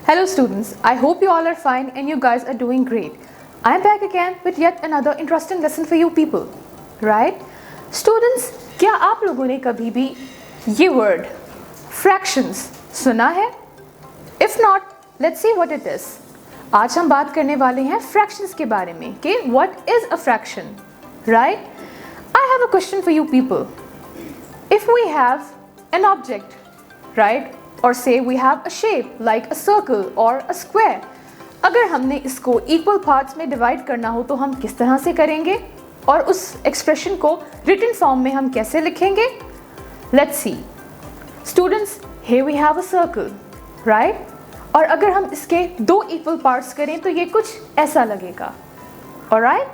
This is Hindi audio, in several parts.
Hello students, I hope you all are fine and you guys are doing great. I am back again with yet another interesting lesson for you people, right? Students, क्या आप लोगों ने कभी भी ये word fractions सुना है? If not, let's see what it is. आज हम बात करने वाले हैं fractions के बारे में कि what is a fraction, right? I have a question for you people. If we have an object, right? Or say we have a shape like a circle or a square. अगर हमने इसको equal parts में divide करना हो तो हम किस तरह से करेंगे और उस expression को written form में हम कैसे लिखेंगे? Let's see. Students, here we have a circle, right? और अगर हम इसके दो equal parts करें तो ये कुछ ऐसा लगेगा, alright?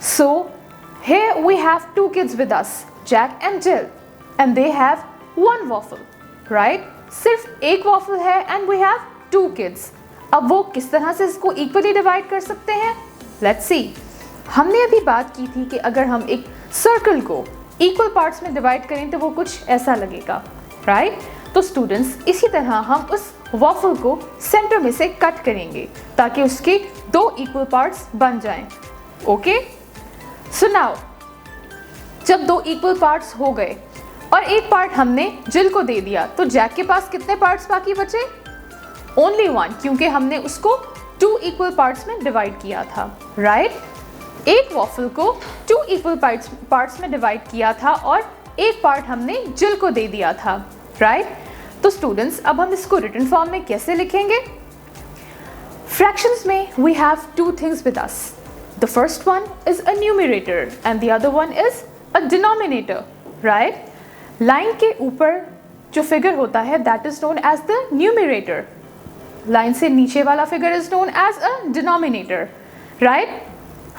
So here we have two kids with us, Jack and Jill, and they have one waffle, right? सिर्फ एक waffle है and we have two kids. अब वो किस तरह से इसको equally divide कर सकते हैं? Let's see. हमने अभी बात की थी कि अगर हम एक circle को equal parts में divide करें तो वो कुछ ऐसा लगेगा, right? तो students, इसी तरह हम उस waffle को center में से cut करेंगे ताकि उसके दो equal parts बन जाएं. Okay? So now, जब दो equal parts हो गए और एक पार्ट हमने जिल को दे दिया तो जैक के पास कितने पार्ट्स बाकी बचे? ओनली वन, क्योंकि हमने उसको टू इक्वल पार्ट्स में डिवाइड किया था, राइट? एक वॉफल को टू इक्वल पार्ट्स में डिवाइड किया था और एक पार्ट हमने जिल को दे दिया था, राइट? तो स्टूडेंट्स, अब हम इसको रिटन फॉर्म में कैसे लिखेंगे? फ्रैक्शंस में we have two things with us. The first one is a numerator and the other one is a denominator, right? Line के ऊपर जो फिगर होता है that is known as the numerator. लाइन से नीचे वाला figure is known as a denominator, right?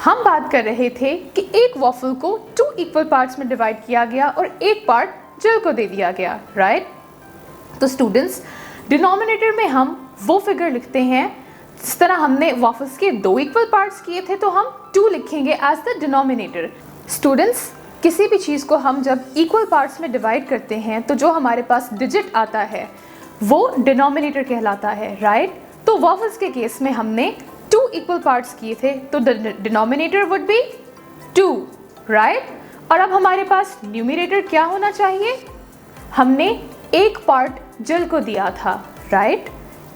हम बात कर रहे थे कि एक वॉफल को टू इक्वल पार्ट्स में डिवाइड किया गया और एक पार्ट जिल को दे दिया गया, राइट? तो स्टूडेंट्स, डिनोमिनेटर में हम वो फिगर लिखते हैं जिस तरह हमने वॉफल्स के दो इक्वल पार्ट्स किए थे तो हम टू लिखेंगे एज द डिनोमिनेटर. स्टूडेंट्स, किसी भी चीज़ को हम जब इक्वल पार्ट्स में डिवाइड करते हैं तो जो हमारे पास डिजिट आता है वो डिनोमिनेटर कहलाता है, राइट? तो वॉफल्स के केस में हमने टू इक्वल पार्ट्स किए थे तो denominator would be two, right? और अब हमारे पास न्यूमरेटर क्या होना चाहिए? हमने एक पार्ट जिल को दिया था, राइट?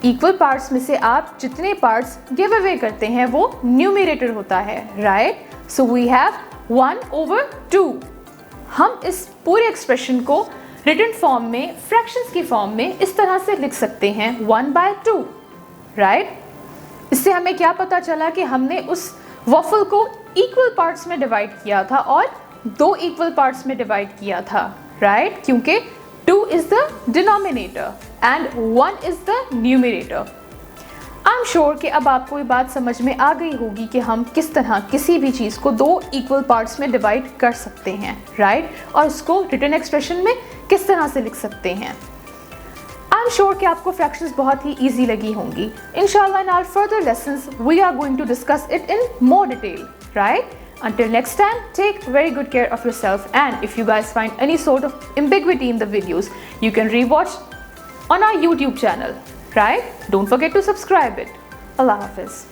इक्वल पार्ट्स में से आप जितने पार्ट्स गिव अवे करते हैं वो न्यूमरेटर होता है, राइट? So we have 1/2. हम इस पूरे एक्सप्रेशन को रिटन फॉर्म में फ्रैक्शंस की फॉर्म में इस तरह से लिख सकते हैं 1/2, राइट? इससे हमें क्या पता चला कि हमने उस वॉफल को इक्वल पार्ट्स में डिवाइड किया था और दो इक्वल पार्ट्स में डिवाइड किया था, राइट? क्योंकि 2 is the denominator and 1 is the numerator. I am sure कि अब आपको ये बात समझ में आ गई होगी कि हम किस तरह किसी भी चीज़ को दो इक्वल पार्ट्स में डिवाइड कर सकते हैं, राइट? और उसको रिटन एक्सप्रेशन में किस तरह से लिख सकते हैं. आई एम श्योर कि आपको फ्रैक्शंस बहुत ही ईजी लगी होंगी. इंशाल्लाह in our further lessons we are going to discuss it in more detail, right? Until next time, take very good care of yourself, and if you guys find any sort of ambiguity in the videos, you can rewatch on our YouTube channel, right? Don't forget to subscribe it. Allah Hafiz.